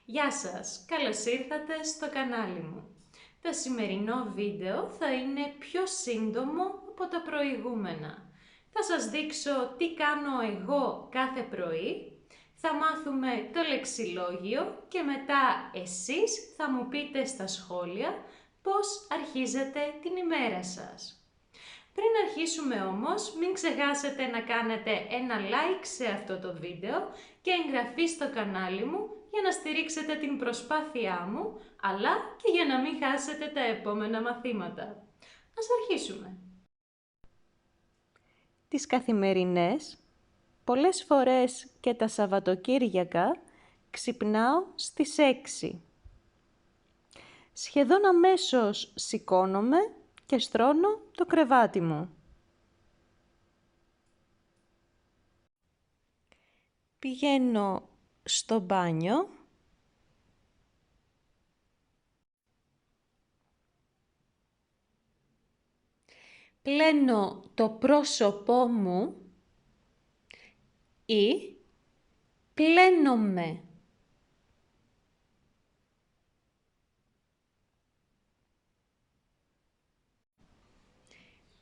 Γεια σας, καλώς ήρθατε στο κανάλι μου. Το σημερινό βίντεο θα είναι πιο σύντομο από τα προηγούμενα. Θα σας δείξω τι κάνω εγώ κάθε πρωί, θα μάθουμε το λεξιλόγιο και μετά εσείς θα μου πείτε στα σχόλια πώς αρχίζετε την ημέρα σας. Πριν αρχίσουμε όμως, μην ξεχάσετε να κάνετε ένα like σε αυτό το βίντεο και εγγραφή στο κανάλι μου για να στηρίξετε την προσπάθειά μου, αλλά και για να μην χάσετε τα επόμενα μαθήματα. Ας αρχίσουμε. Τις καθημερινές, πολλές φορές και τα Σαββατοκύριακα, ξυπνάω στις 6. Σχεδόν αμέσως σηκώνομαι και στρώνω το κρεβάτι μου. Πηγαίνω στο μπάνιο. Πλένω το πρόσωπό μου ή πλένομαι.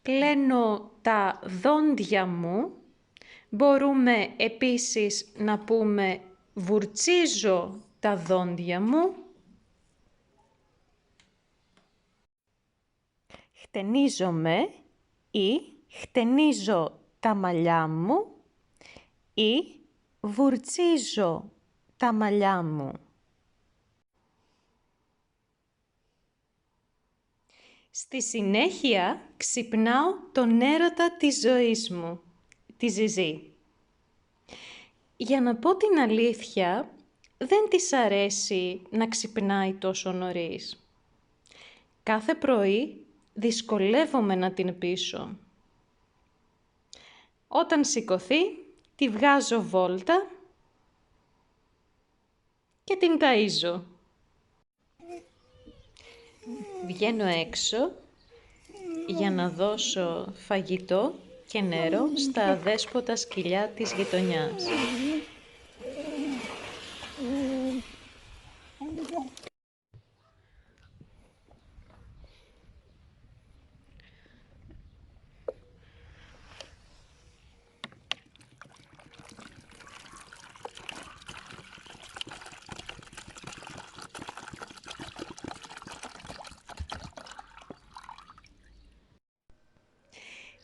Πλένω τα δόντια μου. Μπορούμε επίσης να πούμε βουρτσίζω τα δόντια μου. Χτενίζομαι ή χτενίζω τα μαλλιά μου ή βουρτσίζω τα μαλλιά μου. Στη συνέχεια ξυπνάω τον έρωτα της ζωής μου, τη Ζιζή. Για να πω την αλήθεια, δεν της αρέσει να ξυπνάει τόσο νωρίς. Κάθε πρωί δυσκολεύομαι να την πείσω. Όταν σηκωθεί, τη βγάζω βόλτα και την ταΐζω. Βγαίνω έξω για να δώσω φαγητό και νερό στα αδέσποτα σκυλιά της γειτονιάς.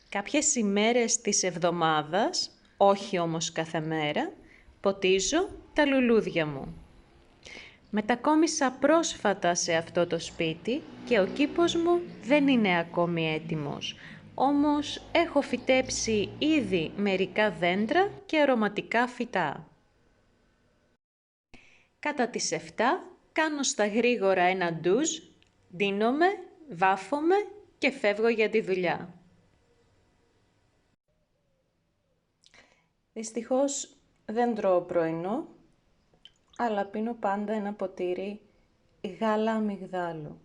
Κάποιες ημέρες της εβδομάδας, όχι όμως κάθε μέρα, ποτίζω τα λουλούδια μου. Μετακόμισα πρόσφατα σε αυτό το σπίτι και ο κήπος μου δεν είναι ακόμη έτοιμος. Όμως έχω φυτέψει ήδη μερικά δέντρα και αρωματικά φυτά. Κατά τις 7 κάνω στα γρήγορα ένα ντουζ, ντύνομαι, βάφομαι και φεύγω για τη δουλειά. Δυστυχώς δεν τρώω πρωινό, αλλά πίνω πάντα ένα ποτήρι γάλα αμυγδάλου.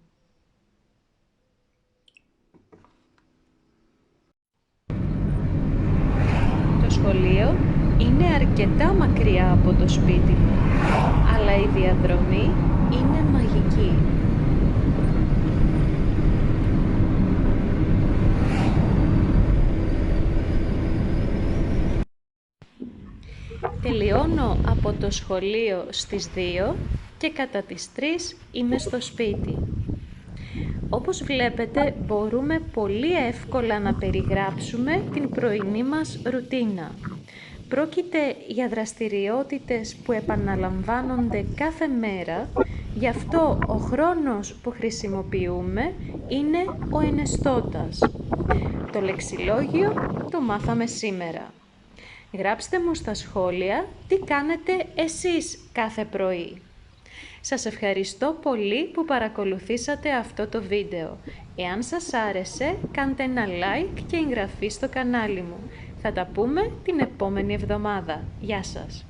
Το σχολείο είναι αρκετά μακριά από το σπίτι μου, αλλά η διαδρομή είναι μαγική. Τελειώνω από το σχολείο στις 2 και κατά τις 3 είμαι στο σπίτι. Όπως βλέπετε, μπορούμε πολύ εύκολα να περιγράψουμε την πρωινή μας ρουτίνα. Πρόκειται για δραστηριότητες που επαναλαμβάνονται κάθε μέρα, γι' αυτό ο χρόνος που χρησιμοποιούμε είναι ο ενεστώτας. Το λεξιλόγιο το μάθαμε σήμερα. Γράψτε μου στα σχόλια τι κάνετε εσείς κάθε πρωί. Σας ευχαριστώ πολύ που παρακολουθήσατε αυτό το βίντεο. Εάν σας άρεσε, κάντε ένα like και εγγραφή στο κανάλι μου. Θα τα πούμε την επόμενη εβδομάδα. Γεια σας!